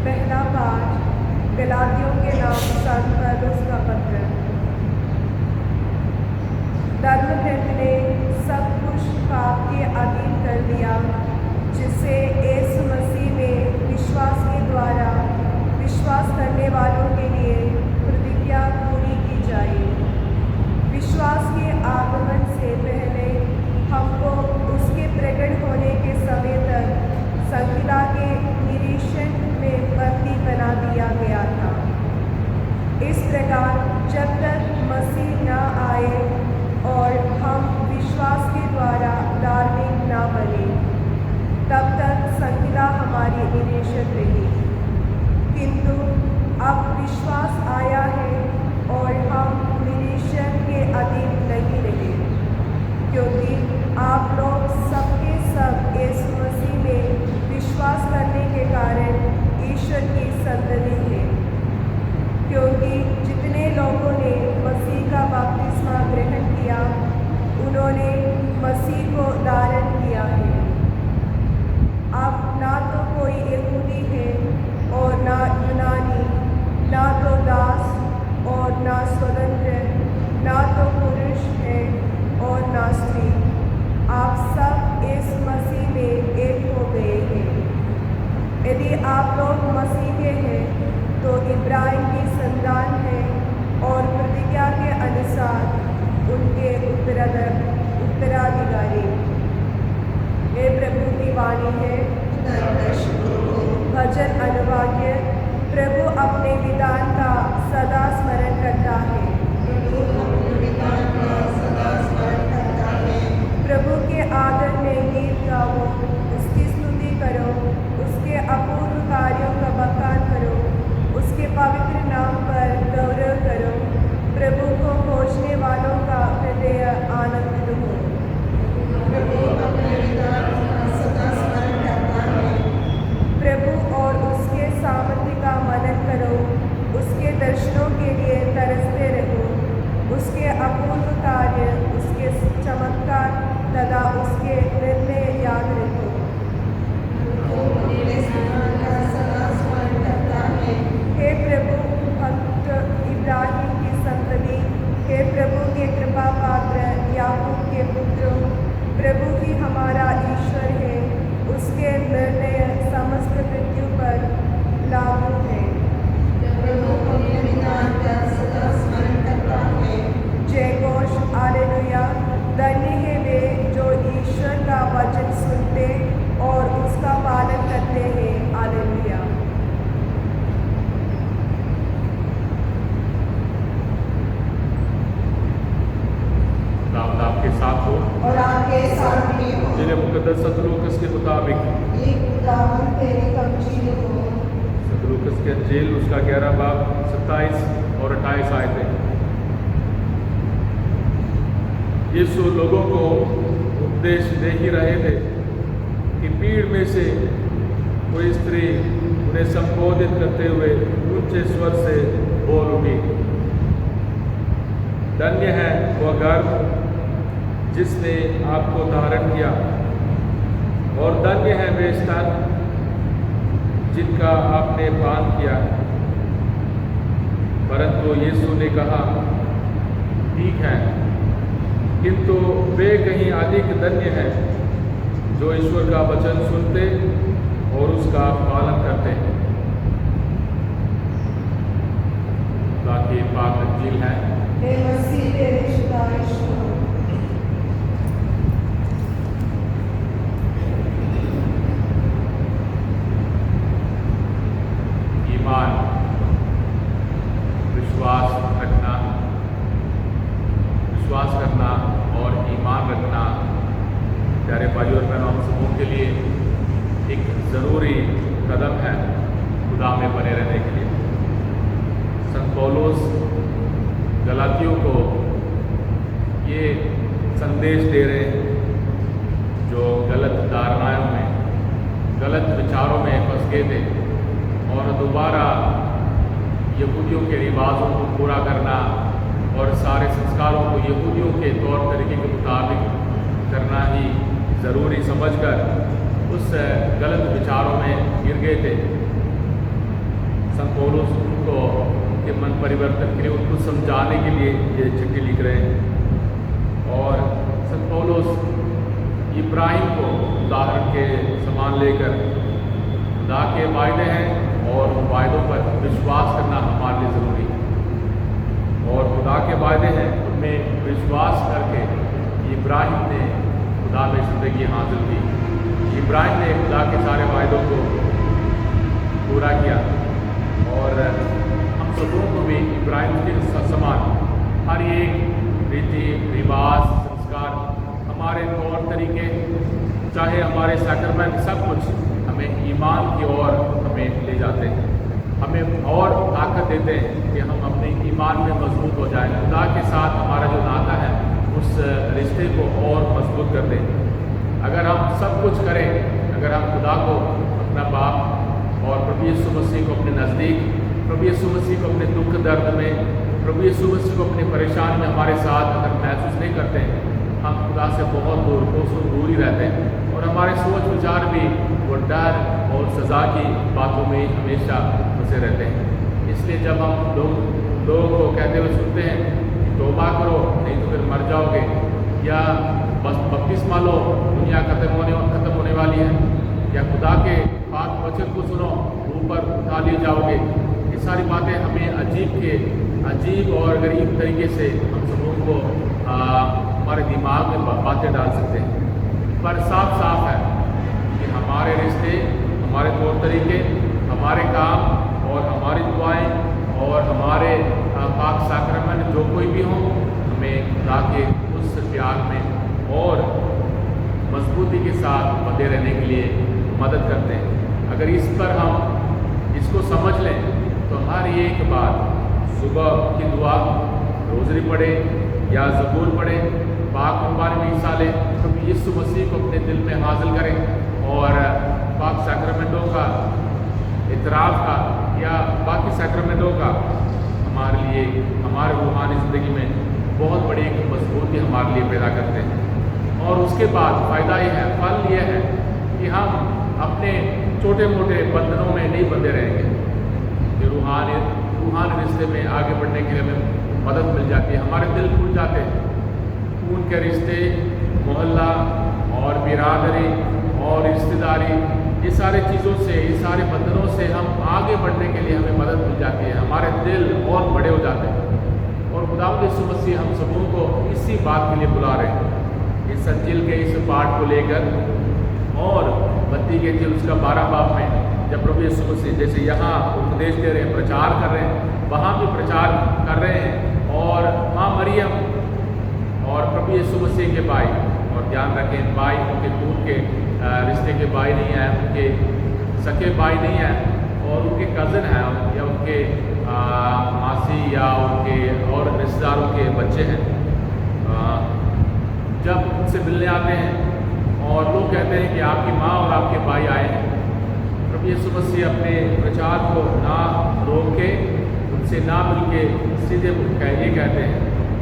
पहला पाठ गलातियों के नाम संत पौलुस का पत्र। धर्मग्रंथ ने सब कुछ पाप के अधीन कर दिया, जिससे यीशु मसीह में विश्वास के द्वारा विश्वास करने वालों के लिए प्रतिज्ञा पूरी की जाए। विश्वास के आगमन से पहले हमको उसके प्रकट होने के समय तक संहिता के निरीक्षण में बंदी बना दिया गया था। इस प्रकार जब तक मसीह न आए और हम विश्वास के द्वारा धार्मिक न बने, तब तक संहिता हमारी निरीक्षक रही। किंतु अब विश्वास आया है और हम निरीक्षण के अधीन नहीं रहे, क्योंकि आप लोग सबके सब यीशु मसीह में विश्वास करने के कारण ईश्वर की संतति है। क्योंकि जितने लोगों ने मसीह का बपतिस्मा ग्रहण किया, उन्होंने मसीह को धारण किया है। अब ना तो कोई यहूदी है और ना यूनानी, ना तो दास और ना स्वतंत्र, ना तो पुरुष है और ना स्त्री, आप सब इस मसीह में एक हो गए हैं। यदि आप लोग मसीह के हैं तो इब्राहिम की संतान है और प्रतिज्ञा के अनुसार उनके उत्तराधिकारी। ये प्रभु की वाणी है। भजन अनुवाक्य। प्रभु अपने विधान का सदा स्मरण करता है। प्रभु के आदर में गीत गाओ, उसकी स्तुति करो, उसके अपूर्व कार्यों का बखान करो, उसके पवित्र नाम पर गौरव करो। प्रभु को खोजने वालों का हृदय आनंदित हो। प्रभु और उसके सामर्थ्य का मनन करो, उसके दर्शनों के लिए तरसते रहो। उसके अपूर्व कार्य, उसके चमत्कार तथा उसके निर्णय याद रखो। हे प्रभु भक्त इब्राहिम की संतति, हे प्रभु के कृपा पात्र याकूब के पुत्रों, प्रभु ही हमारा ईश्वर है। उसके निर्णय समस्त पृथ्वी पर लागू है। जय घोष हालेलुया। धन्य है वे जो ईश्वर का वचन सुनते और उसका पालन करते हैं। हालेलुया। दाऊद आपके साथ हो और आपके साथ भी हो। जिन्हें मुकद्दस सतलूकस के मुताबिक तेरी कमजोरी हो। सतलूकस के अंजील उसका 11 बाब 27 और 28 आयतें। यीशु लोगों को उपदेश दे ही रहे थे कि भीड़ में से कोई स्त्री उन्हें संबोधित करते हुए ऊंचे स्वर से बोल उठी, धन्य है वह गर्भ जिसने आपको धारण किया और धन्य है वे स्तन जिनका आपने पान किया। परंतु यीशु ने कहा, ठीक है, किंतु वे कहीं अधिक धन्य हैं जो ईश्वर का वचन सुनते और उसका पालन करते हैं। ताकि पाक अंजील है। हे मसीह तेरी सिफारिश हो। ईमान, विश्वास करना और ईमान रखना प्यारे भाइयों और बहनों हम सबों के लिए एक ज़रूरी कदम है खुदा में बने रहने के लिए। संत पौलुस गलातियों को ये संदेश दे रहे हैं जो गलत धारणाओं में, गलत विचारों में फंस गए थे और दोबारा यहूदियों के रिवाजों को पूरा करना और सारे संस्कारों को यहूदियों के तौर तरीके के मुताबिक करना ही ज़रूरी समझकर उस गलत विचारों में गिर गए थे। संत पौलुस को के मन परिवर्तन के लिए, उनको समझाने के लिए ये चिट्ठी लिख रहे हैं। और संत पौलुस इब्राहिम को उदाहरण के समान लेकर खुदा के वायदे हैं और उन वायदों पर विश्वास करना हमारे लिए ज़रूरी है। और खुदा के वायदे हैं, उनमें विश्वास करके इब्राहिम ने खुदा में ज़िंदगी हासिल की। इब्राहिम ने खुदा के सारे वायदों को पूरा किया। और हम सबों को भी इब्राहिम के समान हर एक रीति रिवाज, संस्कार, हमारे तौर तरीके, चाहे हमारे सैक्रमेंट, सब कुछ हमें ईमान की ओर हमें ले जाते हैं, हमें और ताकत देते हैं कि हम अपने ईमान में मजबूत हो जाएं। खुदा के साथ हमारा जो नाता है उस रिश्ते को और मजबूत कर दें। अगर हम सब कुछ करें, अगर हम खुदा को अपना बाप और प्रभु यीशु मसीह को अपने नज़दीक, प्रभु यीशु मसीह को अपने दुख दर्द में, प्रभु यीशु मसीह को अपने परेशानी में हमारे साथ अगर महसूस नहीं करते हैं, हम खुदा से बहुत दूर, कोसों दूर ही रहते हैं। और हमारे सोच विचार भी वो डर और सज़ा की बातों में हमेशा फंसे रहते हैं। इसलिए जब हम लोगों को कहते हुए सुनते हैं कि तौबा करो नहीं तो फिर मर जाओगे, या बस बपतिस्मा लो दुनिया खत्म होने वाली है, या खुदा के पाक वचन को सुनो ऊपर उठा लिए जाओगे, ये सारी बातें हमें अजीब और गरीब तरीके से हम सबों को हमारे दिमाग में बातें डाल सकते हैं। पर साफ साफ है कि हमारे रिश्ते, हमारे तौर तरीके, हमारे काम और हमारी दुआएं और हमारे पाक साक्रमेंट जो कोई भी हों, हमें खुदा के उस प्यार में और मजबूती के साथ बंधे रहने के लिए मदद करते हैं। अगर इस पर हम इसको समझ लें तो हर एक बार सुबह की दुआ, रोज़री पढ़े या ज़बूर पढ़े, पाक कुर्बानी में हिस्सा लें, प्रभु यीशु मसीह को अपने दिल में हासिल करें और पाक सैक्रमेंटों का इतराफ़ का या बाकी सैक्रमेंटों का हमारे लिए, हमारे रूहानी ज़िंदगी में बहुत बड़ी एक मजबूती हमारे लिए पैदा करते हैं। और उसके बाद फ़ायदा ये है, फल ये है कि हम अपने छोटे मोटे बंधनों में नहीं बंधे रहेंगे। कि रूहानी रिश्ते में आगे बढ़ने के लिए हमें मदद मिल जाती है, हमारे दिल खुल जाते हैं। खून के रिश्ते, मोहल्ला और बिरादरी और रिश्तेदारी, ये सारे चीज़ों से, ये सारे बंधनों से हम आगे बढ़ने के लिए हमें मदद मिल जाती है, हमारे दिल और बड़े हो जाते हैं। और खुदावंद यीशु मसीह हम सबों को इसी बात के लिए बुला रहे हैं, इस अंजील के इस पाठ को लेकर। और मत्ती के अंजील उसका 12 बाब में जब प्रभु यीशु मसीह जैसे यहाँ उपदेश दे रहे हैं, प्रचार कर रहे हैं, वहाँ भी प्रचार कर रहे हैं। और माँ मरियम और प्रभु यीशु मसीह के भाई, और ध्यान रखें भाई उनके दूर के रिश्ते के भाई नहीं हैं, उनके सके भाई नहीं हैं, और उनके कज़न हैं या उनके मासी या उनके और रिश्तेदारों के बच्चे हैं। जब उनसे मिलने आते हैं और लोग कहते हैं कि आपकी माँ और आपके भाई आए हैं, प्रभु यीशु मसीह अपने प्रचार को ना रोक के, उनसे ना मिल के सीधे ये कहते हैं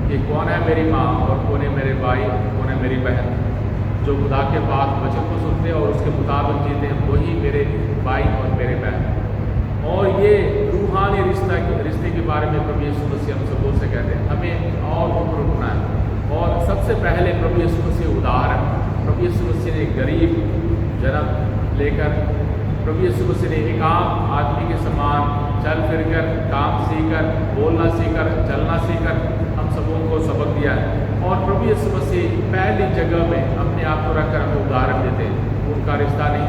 कि कौन है मेरी माँ और कौन है मेरे भाई, कौन है मेरी बहन। जो खुदा के पाक वचन को सुनते हैं और उसके मुताबिक जीते हैं, वही मेरे भाई और मेरे बहन। और ये रूहानी रिश्ते के बारे में प्रभु यीशु मसीह हम सबों से कहते हैं हमें और ऊपर उठना है। और सबसे पहले प्रभु यीशु मसीह उदाहरण, प्रभु यीशु मसीह ने गरीब जन्म लेकर, प्रभु यीशु मसीह ने एक आम आदमी के समान चल फिर कर, काम सीखकर, बोलना सीखकर, चलना सीखकर हम सबों को सबक दिया है। और प्रभु यीशु मसीह पहली जगह में अपने आप को रखकर हमें उदाहरण देते हैं। उनका रिश्ता नहीं,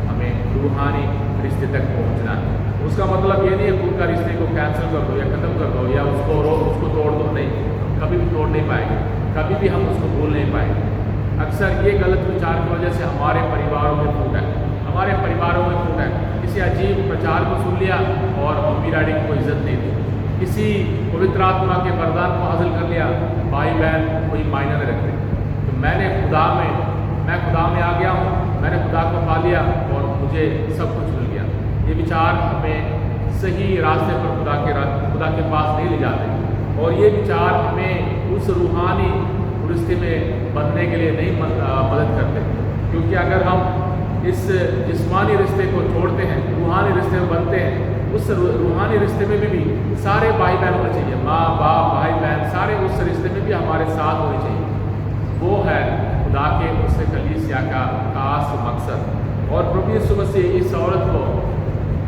हमें रूहानी रिश्ते तक पहुंचना है। उसका मतलब ये नहीं है उनका रिश्ते को कैंसिल कर दो या ख़त्म कर दो या उसको तोड़ दो, नहीं, कभी भी तोड़ नहीं पाएंगे, कभी भी हम उसको भूल नहीं पाएंगे। अक्सर ये गलत विचार की वजह से हमारे परिवारों में फूट है, हमारे परिवारों में फूट है। किसी अजीब प्रचार को सुन लिया और मम्मी डैडी को इज्जत नहीं दी, किसी पवित्र आत्मा के वरदान को हासिल कर लिया, भाई बहन कोई मायने नहीं रखते। तो मैं खुदा में आ गया हूँ, मैंने खुदा को पा लिया और मुझे सब कुछ मिल गया। ये विचार हमें सही रास्ते पर खुदा के पास नहीं ले जाते। और ये विचार हमें उस रूहानी रिश्ते में बनने के लिए नहीं मदद करते। क्योंकि अगर हम इस जिस्मानी रिश्ते को छोड़ते हैं, रूहानी रिश्ते में बनते हैं, उस रूहानी रिश्ते में भी सारे भाई बहन होने चाहिए, माँ बाप भाई बहन सारे उस रिश्ते में भी हमारे साथ होने चाहिए। वो है खुदा के उस कलीसिया का खास मकसद। और प्रभु यीशु मसीह इस औरत को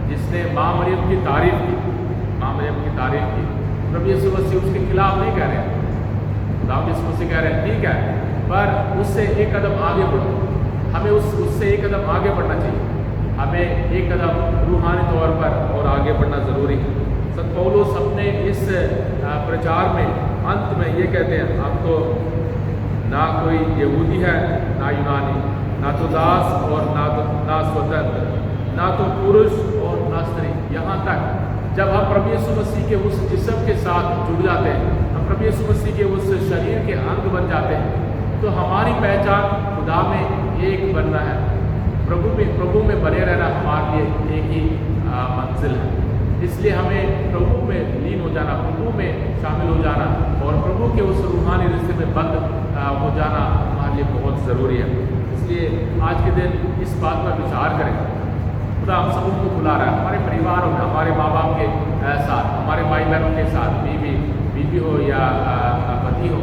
जिसने माँ मरियम की तारीफ की, माँ मरियम की तारीफ की, प्रभु यीशु मसीह उसके खिलाफ नहीं कह रहे, खुदा यीशु मसीह कह रहे हैं ठीक है, पर उससे एक कदम आगे बढ़ो। हमें उससे एक कदम आगे बढ़ना चाहिए, हमें एक कदम रूहानी तौर पर और आगे बढ़ना ज़रूरी है। संत पौलुस अपने इस प्रचार में अंत में ये कहते हैं, अब तो ना कोई यहूदी है ना यूनानी, ना तो दास और ना स्वतंत्र, ना तो पुरुष और ना स्त्री। यहाँ तक जब हम प्रभु यीशु मसीह के उस जिस्म के साथ जुड़ जाते हैं, हम प्रभु यीशु मसीह के उस शरीर के अंग बन जाते हैं, तो हमारी पहचान खुदा में एक बनना है, प्रभु में बने रहना हमारे लिए एक ही मंजिल है। इसलिए हमें प्रभु में लीन हो जाना, प्रभु में शामिल हो जाना और प्रभु के उस रूहानी रिश्ते में बंद हो जाना हमारे लिए बहुत ज़रूरी है। इसलिए आज के दिन इस बात पर विचार करें। खुदा हम सबों को बुला रहा है, हमारे परिवारों में, हमारे माँ बाप के साथ, हमारे भाई बहनों के साथ, बीवी हो या पति हो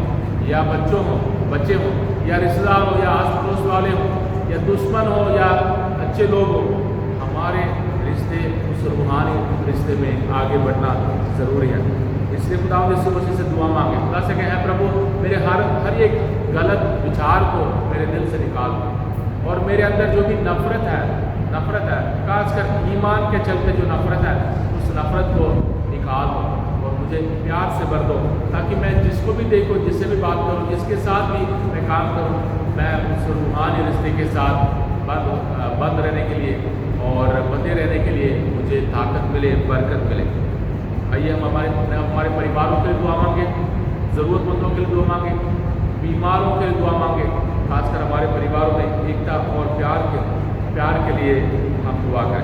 या बच्चों हो, बच्चे हो या रिश्तेदार हो या आस पड़ोस वाले हो या दुश्मन हो या अच्छे लोग हो, हमारे रिश्ते उस रूहानी रिश्ते में आगे बढ़ना ज़रूरी है। इसलिए खुदा यीशु मसीह से दुआ मांगे, खुदा से कहें प्रभु मेरे हर एक गलत विचार को मेरे दिल से निकाल दो और मेरे अंदर जो भी नफ़रत है, खासकर ईमान के चलते जो नफ़रत है, उस नफ़रत को निकाल दो और मुझे प्यार से भर दो, ताकि मैं जिसको भी देखूँ, जिससे भी बात करूँ, जिसके साथ भी मैं काम करूँ, मैं उस रूहानी रिश्ते के साथ बंद रहने के लिए और बंधे रहने के लिए मुझे ताकत मिले, बरकत मिले। आइए हम हमारे परिवारों के लिए दुआ मांगे, ज़रूरतमंदों के लिए दुआ मांगे, बीमारों के लिए दुआ मांगे, खासकर हमारे परिवारों में एकता और प्यार के लिए हम दुआ करें।